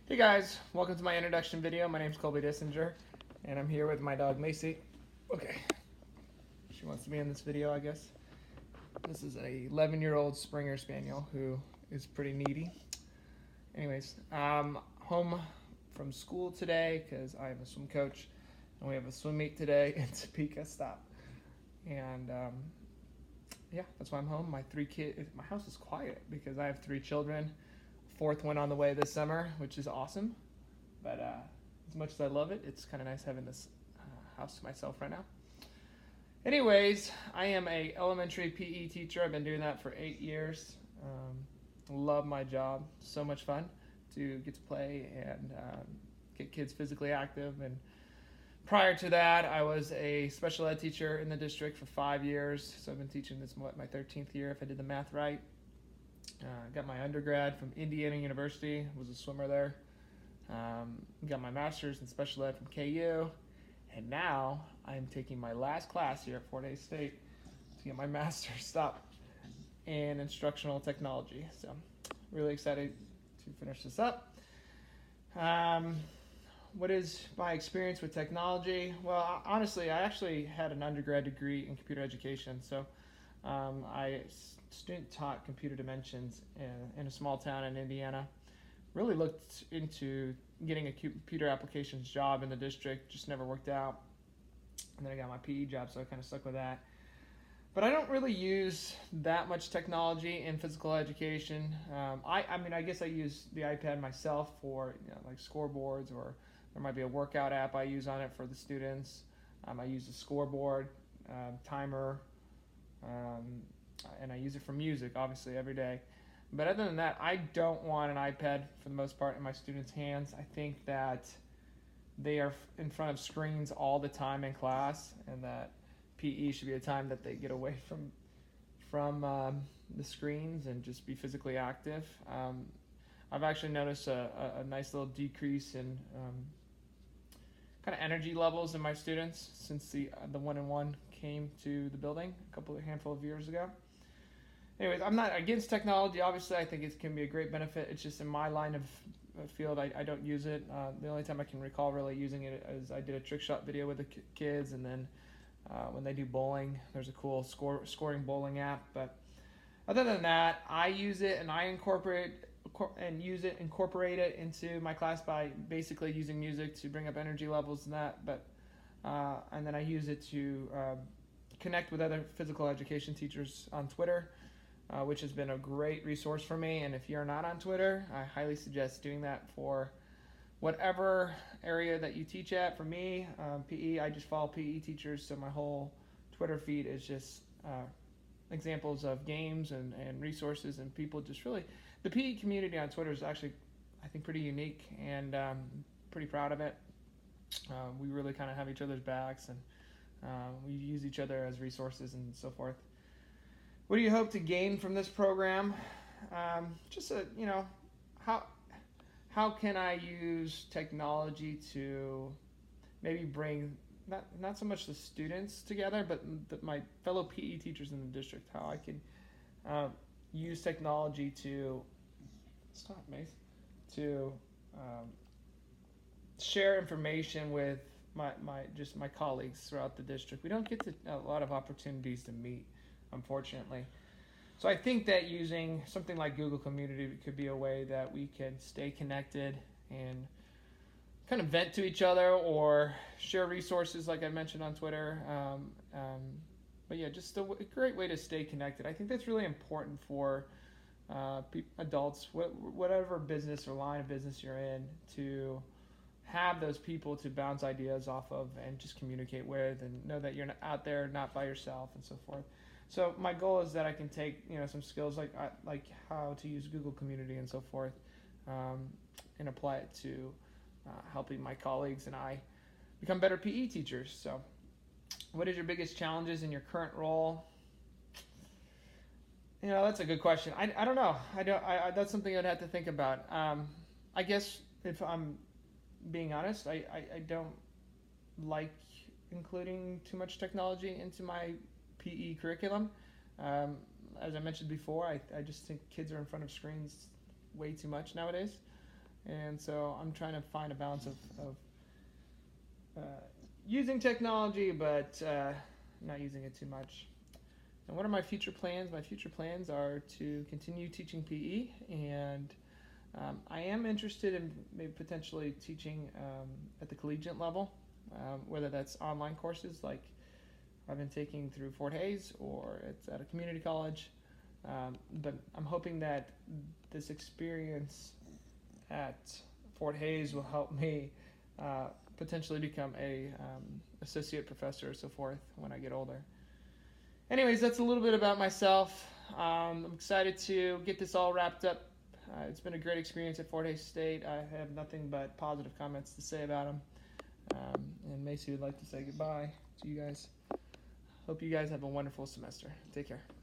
Hey guys, welcome to my introduction video. My name's Colby Dischinger, and I'm here with my dog Macy. Okay, she wants to be in this video, I guess. This is a 11-year-old Springer Spaniel who is pretty needy. Anyways, home from school today because I am a swim coach, and we have a swim meet today in Topeka. Stop. And yeah, that's why I'm home. My house is quiet because I have 3 children. Fourth one on the way this summer, which is awesome. But as much as I love it, it's kind of nice having this house to myself right now. Anyways, I am a elementary PE teacher. I've been doing that for 8 years. Love my job. So much fun to get to play and get kids physically active. And prior to that, I was a special ed teacher in the district for 5 years. So I've been teaching this my 13th year, if I did the math right. Got my undergrad from Indiana University, was a swimmer there. Got my master's in special ed from KU. And now I'm taking my last class here at Fort Hays State to get my master's in instructional technology. So really excited to finish this up. What is my experience with technology? Well, honestly, I actually had an undergrad degree in computer education. So I student taught computer dimensions in a small town in Indiana. Really looked into getting a computer applications job in the district, just never worked out. And then I got my PE job, so I kind of stuck with that. But I don't really use that much technology in physical education. I guess I use the iPad myself for like scoreboards, or there might be a workout app I use on it for the students. I use a scoreboard, timer, and I use it for music, obviously, every day. But other than that, I don't want an iPad, for the most part, in my students' hands. I think that they are in front of screens all the time in class, and that PE should be a time that they get away from the screens and just be physically active. I've actually noticed a nice little decrease in kind of energy levels in my students since the 1-on-1 came to the building a handful of years ago. Anyways, I'm not against technology. Obviously, I think it can be a great benefit. It's just in my line of field, I don't use it. The only time I can recall really using it is I did a trick shot video with the kids, and then when they do bowling, there's a cool scoring bowling app. But other than that, I use it and I incorporate it into my class by basically using music to bring up energy levels and that. But and then I use it to connect with other physical education teachers on Twitter, which has been a great resource for me. And if you're not on Twitter, I highly suggest doing that for whatever area that you teach at. For me, PE, I just follow PE teachers, so my whole Twitter feed is just examples of games and resources, and people just really, the PE community on Twitter is actually, I think, pretty unique, and pretty proud of it. We really kind of have each other's backs, and we use each other as resources and so forth. What do you hope to gain from this program? How can I use technology to maybe bring not so much the students together, but my fellow PE teachers in the district? How I can use technology to share information with my colleagues throughout the district. We don't get a lot of opportunities to meet, unfortunately. So I think that using something like Google Community could be a way that we can stay connected and kind of vent to each other or share resources like I mentioned on Twitter. But yeah, just a great way to stay connected. I think that's really important for adults, whatever business or line of business you're in, to have those people to bounce ideas off of and just communicate with, and know that you're out there, not by yourself, and so forth. So my goal is that I can take some skills like how to use Google Community and so forth, and apply it to helping my colleagues and I become better PE teachers. So, what is your biggest challenges in your current role? That's a good question. I don't know. That's something I'd have to think about. I guess if I'm being honest, I don't like including too much technology into my PE curriculum. As I mentioned before, I just think kids are in front of screens way too much nowadays. And so I'm trying to find a balance of using technology, but not using it too much. And what are my future plans? My future plans are to continue teaching PE, and I am interested in maybe potentially teaching at the collegiate level, whether that's online courses like I've been taking through Fort Hays, or it's at a community college. But I'm hoping that this experience at Fort Hays will help me potentially become a associate professor or so forth when I get older. Anyways, that's a little bit about myself. I'm excited to get this all wrapped up. It's been a great experience at Fort Hays State. I have nothing but positive comments to say about them. And Macy would like to say goodbye to you guys. Hope you guys have a wonderful semester. Take care.